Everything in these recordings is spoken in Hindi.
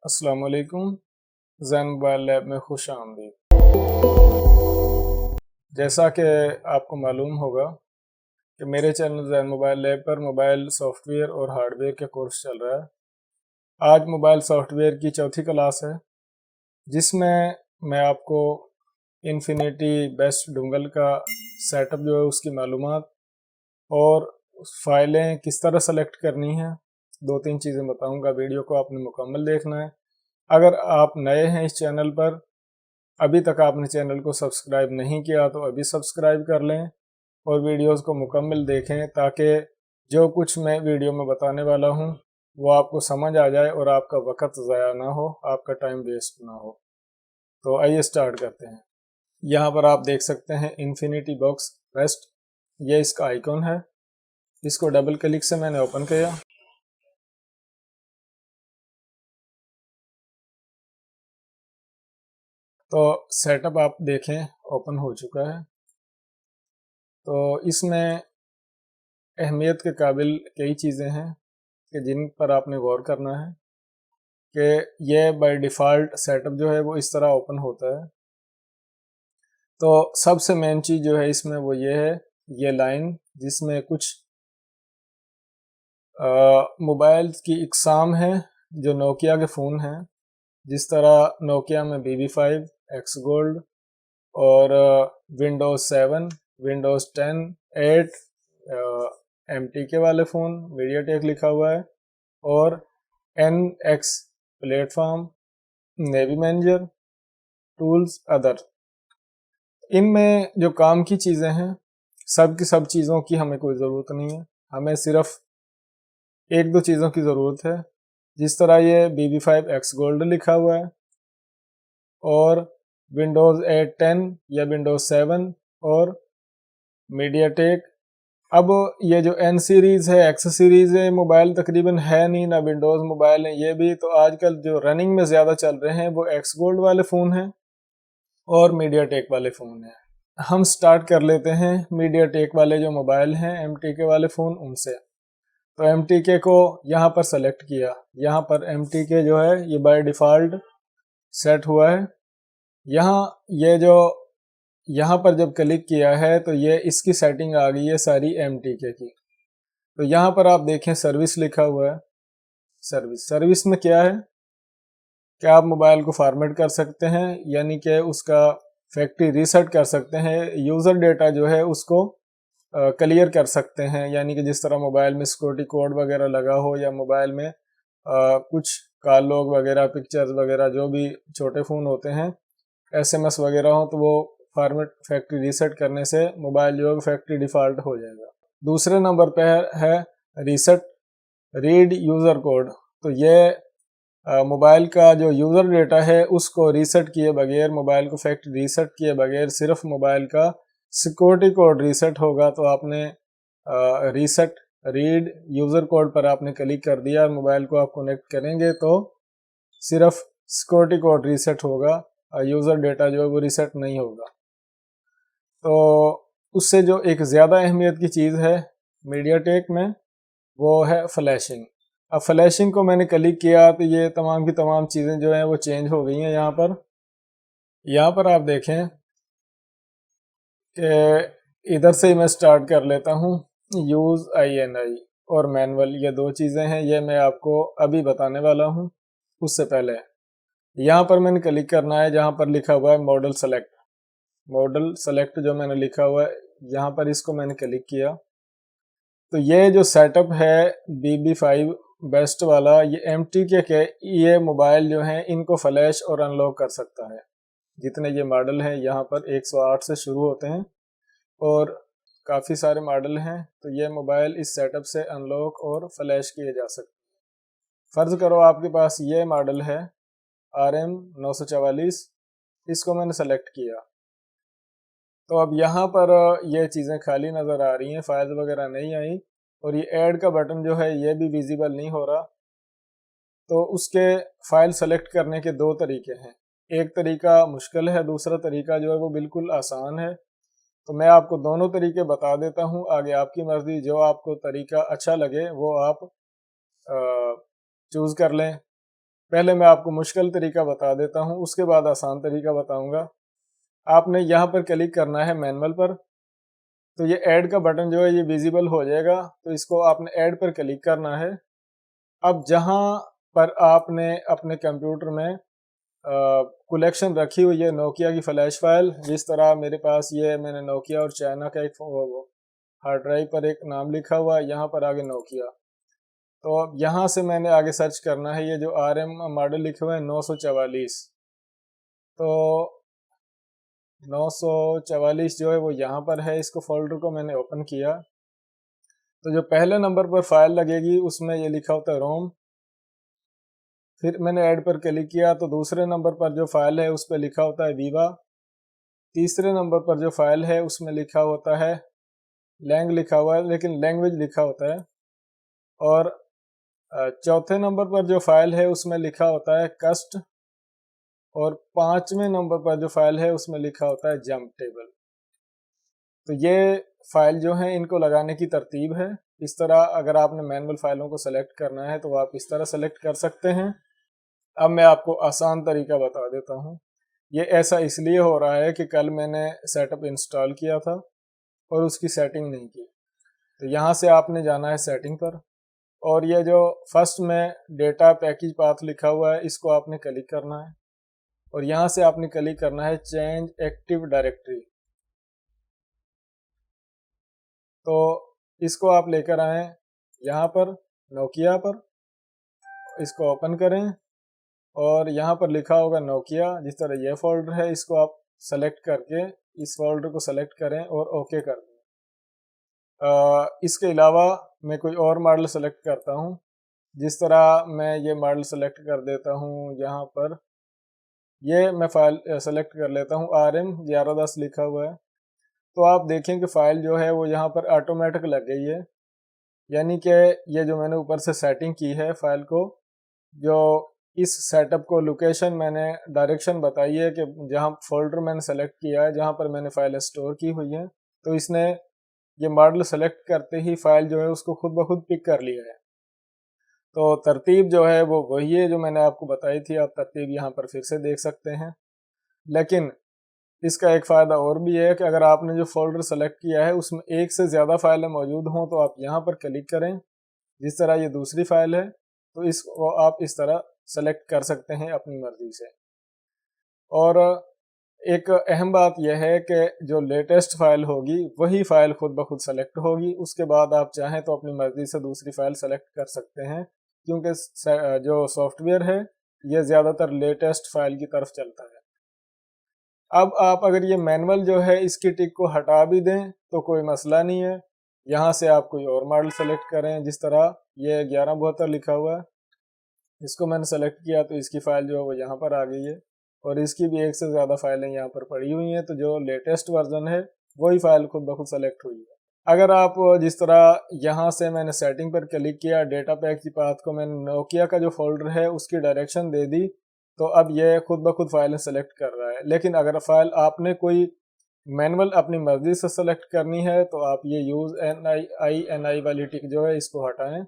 अस्सलाम वालेकुम। ज़ैन मोबाइल लैब में खुश आमदीद। जैसा कि आपको मालूम होगा कि मेरे चैनल ज़ैन मोबाइल लैब पर मोबाइल सॉफ्टवेयर और हार्डवेयर का कोर्स चल रहा है। आज मोबाइल सॉफ्टवेयर की चौथी क्लास है, जिसमें मैं आपको इन्फिनिटी बेस्ट डोंगल का सेटअप जो है उसकी मालूमात और फाइलें किस तरह सेलेक्ट करनी है, दो तीन चीज़ें बताऊंगा। वीडियो को आपने मुकम्मल देखना है। अगर आप नए हैं इस चैनल पर, अभी तक आपने चैनल को सब्सक्राइब नहीं किया तो अभी सब्सक्राइब कर लें और वीडियोस को मुकम्मल देखें, ताकि जो कुछ मैं वीडियो में बताने वाला हूं वो आपको समझ आ जाए और आपका वक्त ज़ाया ना हो, आपका टाइम वेस्ट ना हो। तो आइए स्टार्ट करते हैं। यहाँ पर आप देख सकते हैं इन्फिनिटी बॉक्स बेस्ट, ये इसका आइकॉन है। इसको डबल क्लिक से मैंने ओपन किया तो सेटअप आप देखें ओपन हो चुका है। तो इसमें अहमियत के काबिल कई चीज़ें हैं कि जिन पर आपने गौर करना है कि ये बाय डिफ़ॉल्ट सेटअप जो है वो इस तरह ओपन होता है। तो सबसे मेन चीज़ जो है इसमें वो ये है, ये लाइन जिसमें कुछ मोबाइल की इकसाम है जो नोकिया के फ़ोन हैं। जिस तरह नोकिया में BB5, एक्स गोल्ड और विंडोज़ 7, विंडोज़ 10, 8, MTK वाले फ़ोन मीडियाटेक लिखा हुआ है, और NX platform, navy manager, tools, other. इनमें जो काम की चीज़ें हैं सब की सब चीज़ों की हमें कोई ज़रूरत नहीं है, हमें सिर्फ एक दो चीज़ों की ज़रूरत है। जिस तरह ये BB5 एक्स गोल्ड लिखा हुआ है और विंडोज़ 8 10 या विंडोज़ 7 और मीडियाटेक। अब ये जो N सीरीज़ है, एक्स सीरीज़ है, मोबाइल तकरीबन है नहीं, ना विंडोज़ मोबाइल है ये भी। तो आजकल जो रनिंग में ज़्यादा चल रहे हैं वो एक्स गोल्ड वाले फ़ोन हैं और मीडियाटेक वाले फ़ोन हैं। हम स्टार्ट कर लेते हैं मीडियाटेक वाले जो मोबाइल हैं, MTK वाले फ़ोन, उनसे। तो MTK को यहाँ पर सेलेक्ट किया। यहाँ पर MTK जो है ये बाय डिफ़ॉल्ट सेट हुआ है। यहाँ पर जब क्लिक किया है तो ये इसकी सेटिंग आ गई है सारी MTK की। तो यहाँ पर आप देखें सर्विस लिखा हुआ है। सर्विस में क्या है कि आप मोबाइल को फॉर्मेट कर सकते हैं, यानी कि उसका फैक्ट्री रीसेट कर सकते हैं, यूज़र डेटा जो है उसको क्लियर कर सकते हैं। यानी कि जिस तरह मोबाइल में सिक्योरिटी कोड वगैरह लगा हो या मोबाइल में कुछ कॉल लॉग वगैरह, पिक्चर्स वगैरह, जो भी छोटे फ़ोन होते हैं, SMS वगैरह हो, तो वो फॉर्मेट फैक्ट्री रीसेट करने से मोबाइल जो है फैक्ट्री डिफ़ॉल्ट हो जाएगा। दूसरे नंबर पे है रीसेट रीड यूज़र कोड। तो ये मोबाइल का जो यूज़र डेटा है उसको रीसेट किए बगैर, मोबाइल को फैक्ट्री रीसेट किए बगैर सिर्फ मोबाइल का सिक्योरिटी कोड रीसेट होगा। तो आपने रीसेट रीड यूज़र कोड पर आपने क्लिक कर दिया और मोबाइल को आप कनेक्ट करेंगे तो सिर्फ सिक्योरिटी कोड रीसेट होगा, यूज़र डेटा जो है वो रीसेट नहीं होगा। तो उससे जो एक ज़्यादा अहमियत की चीज़ है मीडियाटेक में वो है फ्लैशिंग। अब फ्लैशिंग को मैंने क्लिक किया तो ये तमाम की तमाम चीज़ें जो हैं वो चेंज हो गई हैं। यहाँ पर आप देखें कि इधर से ही मैं स्टार्ट कर लेता हूँ। यूज़ INI और मैनुअल, ये दो चीज़ें हैं, ये मैं आपको अभी बताने वाला हूँ। उससे पहले यहाँ पर मैंने क्लिक करना है जहाँ पर लिखा हुआ है मॉडल सेलेक्ट। मॉडल सेलेक्ट जो मैंने लिखा हुआ है यहाँ पर, इसको मैंने क्लिक किया तो ये जो सेटअप है BB5 बेस्ट वाला, ये MTK के ये मोबाइल जो हैं इनको फ्लैश और अनलॉक कर सकता है। जितने ये मॉडल हैं यहाँ पर 108 से शुरू होते हैं और काफ़ी सारे मॉडल हैं। तो ये मोबाइल इस सेटअप से अनलॉक और फ्लैश किए जा सकते हैं। फ़र्ज़ करो आपके पास ये मॉडल है RM944, इसको मैंने सेलेक्ट किया तो अब यहाँ पर ये चीज़ें खाली नज़र आ रही हैं, फाइल वगैरह नहीं आई, और ये ऐड का बटन जो है ये भी विजिबल नहीं हो रहा। तो उसके फ़ाइल सेलेक्ट करने के दो तरीके हैं, एक तरीका मुश्किल है, दूसरा तरीका जो है वो बिल्कुल आसान है। तो मैं आपको दोनों तरीके बता देता हूँ, आगे आपकी मर्ज़ी, जो आपको तरीका अच्छा लगे वो आप चूज़ कर लें। पहले मैं आपको मुश्किल तरीका बता देता हूँ, उसके बाद आसान तरीका बताऊंगा। आपने यहाँ पर क्लिक करना है मैनुअल पर, तो ये ऐड का बटन जो है ये विजिबल हो जाएगा, तो इसको आपने ऐड पर क्लिक करना है। अब जहाँ पर आपने अपने कंप्यूटर में कलेक्शन रखी हुई है नोकिया की फ्लैश फाइल, जिस तरह मेरे पास ये मैंने नोकिया और चाइना का एक हार्ड ड्राइव पर एक नाम लिखा हुआ है, यहाँ पर आगे नोकिया। तो अब यहाँ से मैंने आगे सर्च करना है, ये जो RM मॉडल लिखे हुए हैं 944, तो 944 जो है वो यहाँ पर है। इसको फोल्डर को मैंने ओपन किया, तो जो पहले नंबर पर फाइल लगेगी उसमें ये लिखा होता है रोम। फिर मैंने ऐड पर क्लिक किया तो दूसरे नंबर पर जो फाइल है उस पर लिखा होता है वीवा। तीसरे नंबर पर जो फाइल है उसमें लिखा होता है लैंग लिखा हुआ है, लेकिन लैंग्वेज लिखा होता है। और चौथे नंबर पर जो फाइल है उसमें लिखा होता है कस्ट। और पांचवें नंबर पर जो फाइल है उसमें लिखा होता है जंप टेबल। तो ये फाइल जो है इनको लगाने की तरतीब है। इस तरह अगर आपने मैनुअल फाइलों को सेलेक्ट करना है तो आप इस तरह सेलेक्ट कर सकते हैं। अब मैं आपको आसान तरीका बता देता हूँ। ये ऐसा इसलिए हो रहा है कि कल मैंने सेटअप इंस्टॉल किया था और उसकी सेटिंग नहीं की। तो यहाँ से आपने जाना है सेटिंग पर, और ये जो फर्स्ट में डेटा पैकेज पाथ लिखा हुआ है इसको आपने क्लिक करना है, और यहाँ से आपने क्लिक करना है चेंज एक्टिव डायरेक्टरी। तो इसको आप लेकर आए यहाँ पर नोकिया पर, इसको ओपन करें और यहाँ पर लिखा होगा नोकिया, जिस तरह ये फोल्डर है इसको आप सेलेक्ट करके इस फोल्डर को सेलेक्ट करें और ओके कर दें। इसके अलावा मैं कोई और मॉडल सेलेक्ट करता हूँ, जिस तरह मैं ये मॉडल सेलेक्ट कर देता हूँ। यहाँ पर ये मैं फाइल सेलेक्ट कर लेता हूँ, RM1110 लिखा हुआ है। तो आप देखें कि फाइल जो है वो यहाँ पर ऑटोमेटिक लग गई है, यानी कि ये जो मैंने ऊपर से सेटिंग की है फाइल को, जो इस सेटअप को लोकेशन मैंने डायरेक्शन बताई है कि जहाँ फोल्डर मैंने सेलेक्ट किया है जहाँ पर मैंने फाइल स्टोर की हुई है, तो इसने ये मॉडल सेलेक्ट करते ही फाइल जो है उसको खुद ब खुद पिक कर लिया है। तो तरतीब जो है वो वही है जो मैंने आपको बताई थी। आप तरतीब यहाँ पर फिर से देख सकते हैं। लेकिन इसका एक फ़ायदा और भी है कि अगर आपने जो फोल्डर सेलेक्ट किया है उसमें एक से ज़्यादा फाइलें मौजूद हों तो आप यहाँ पर क्लिक करें, जिस तरह ये दूसरी फाइल है तो इसको आप इस तरह सेलेक्ट कर सकते हैं अपनी मर्जी से। और एक अहम बात यह है कि जो लेटेस्ट फाइल होगी वही फाइल खुद ब खुद सेलेक्ट होगी। उसके बाद आप चाहें तो अपनी मर्जी से दूसरी फाइल सेलेक्ट कर सकते हैं, क्योंकि जो सॉफ्टवेयर है ये ज़्यादातर लेटेस्ट फाइल की तरफ चलता है। अब आप अगर ये मैनुअल जो है इसकी टिक को हटा भी दें तो कोई मसला नहीं है। यहाँ से आप कोई और मॉडल सेलेक्ट करें, जिस तरह ये 1172 लिखा हुआ है, इसको मैंने सेलेक्ट किया तो इसकी फ़ाइल जो है वो यहाँ पर आ गई है, और इसकी भी एक से ज़्यादा फाइलें यहाँ पर पड़ी हुई हैं। तो जो लेटेस्ट वर्जन है वही फाइल खुद ब खुद सेलेक्ट हुई है। अगर आप जिस तरह यहाँ से मैंने सेटिंग पर क्लिक किया, डेटा पैक की पाथ को मैंने नोकिया का जो फोल्डर है उसकी डायरेक्शन दे दी, तो अब ये खुद ब खुद फाइलें सेलेक्ट कर रहा है। लेकिन अगर फाइल आपने कोई मैनुअल अपनी मर्जी से सेलेक्ट करनी है तो आप ये यूज़ NI वाली टिक जो है इसको हटाएं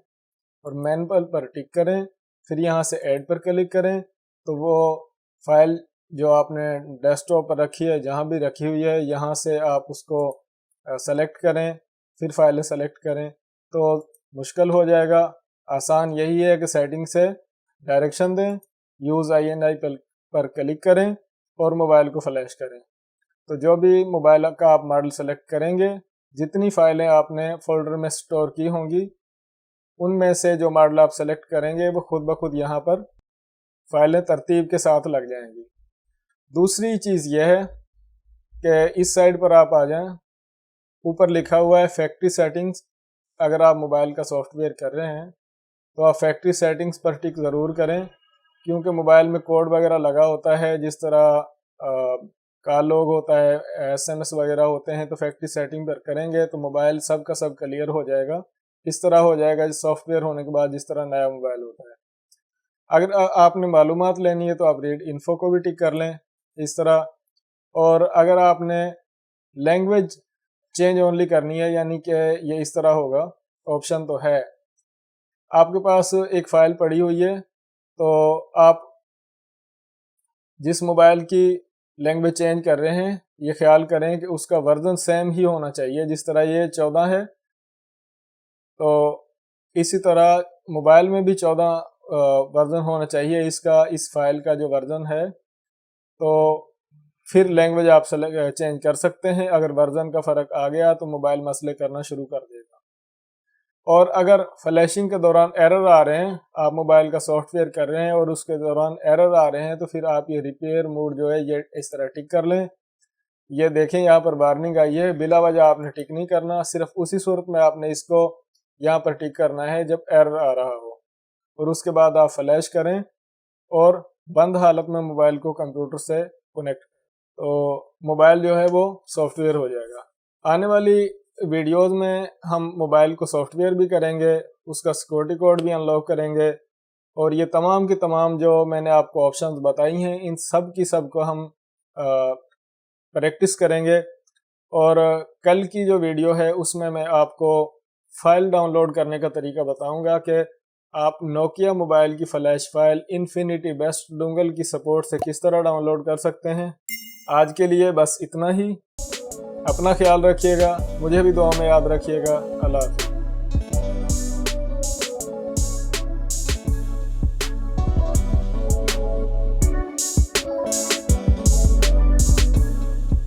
और मैनुअल पर टिक करें, फिर यहाँ से ऐड पर क्लिक करें, तो वो फाइल जो आपने डेस्कटॉप पर रखी है, जहाँ भी रखी हुई है, यहाँ से आप उसको सेलेक्ट करें, फिर फाइलें सेलेक्ट करें तो मुश्किल हो जाएगा। आसान यही है कि सेटिंग से डायरेक्शन दें, यूज़ INI पर क्लिक करें और मोबाइल को फ्लैश करें। तो जो भी मोबाइल का आप मॉडल सेलेक्ट करेंगे, जितनी फाइलें आपने फोल्डर में स्टोर की होंगी, उनमें से जो मॉडल आप सेलेक्ट करेंगे वो खुद ब खुद यहाँ पर फाइलें तरतीब के साथ लग जाएंगी। दूसरी चीज़ यह है कि इस साइड पर आप आ जाएं, ऊपर लिखा हुआ है फैक्ट्री सेटिंग्स। अगर आप मोबाइल का सॉफ्टवेयर कर रहे हैं तो आप फैक्ट्री सेटिंग्स पर टिक ज़रूर करें, क्योंकि मोबाइल में कोड वगैरह लगा होता है, जिस तरह कॉल लॉग होता है, SMS वगैरह होते हैं, तो फैक्ट्री सेटिंग पर करेंगे तो मोबाइल सब का सब क्लियर हो जाएगा। इस तरह हो जाएगा सॉफ्टवेयर होने के बाद जिस तरह नया मोबाइल होता है। अगर आपने मालूमात लेनी है तो आप रीड इन्फो को भी टिक कर लें इस तरह। और अगर आपने लैंग्वेज चेंज ओनली करनी है, यानी कि ये इस तरह होगा, ऑप्शन तो है, आपके पास एक फ़ाइल पड़ी हुई है तो आप जिस मोबाइल की लैंग्वेज चेंज कर रहे हैं ये ख्याल करें कि उसका वर्जन सेम ही होना चाहिए। जिस तरह ये 14 है तो इसी तरह मोबाइल में भी 14 वर्जन होना चाहिए इसका, इस फाइल का जो वर्जन है। तो फिर लैंग्वेज आप चेंज कर सकते हैं। अगर वर्जन का फ़र्क आ गया तो मोबाइल मसले करना शुरू कर देगा। और अगर फ्लैशिंग के दौरान एरर आ रहे हैं, आप मोबाइल का सॉफ्टवेयर कर रहे हैं और उसके दौरान एरर आ रहे हैं, तो फिर आप ये रिपेयर मोड जो है ये इस तरह टिक कर लें। ये देखें यहाँ पर वार्निंग आई है, बिला वजह आपने टिक नहीं करना, सिर्फ उसी सूरत में आपने इसको यहाँ पर टिक करना है जब एरर आ रहा हो। और उसके बाद आप फ्लैश करें और बंद हालत में मोबाइल को कंप्यूटर से कनेक्ट, तो मोबाइल जो है वो सॉफ्टवेयर हो जाएगा। आने वाली वीडियोस में हम मोबाइल को सॉफ्टवेयर भी करेंगे, उसका सिक्योरिटी कोड भी अनलॉक करेंगे, और ये तमाम की तमाम जो मैंने आपको ऑप्शंस बताई हैं इन सब की सब को हम प्रैक्टिस करेंगे। और कल की जो वीडियो है उसमें मैं आपको फाइल डाउनलोड करने का तरीका बताऊंगा कि आप नोकिया मोबाइल की flash file infinity best dongle की सपोर्ट से किस तरह डाउनलोड कर सकते हैं। आज के लिए बस इतना ही। अपना ख्याल रखिएगा, मुझे भी दुआ में याद रखिएगा। अल्लाह हाफ़िज़।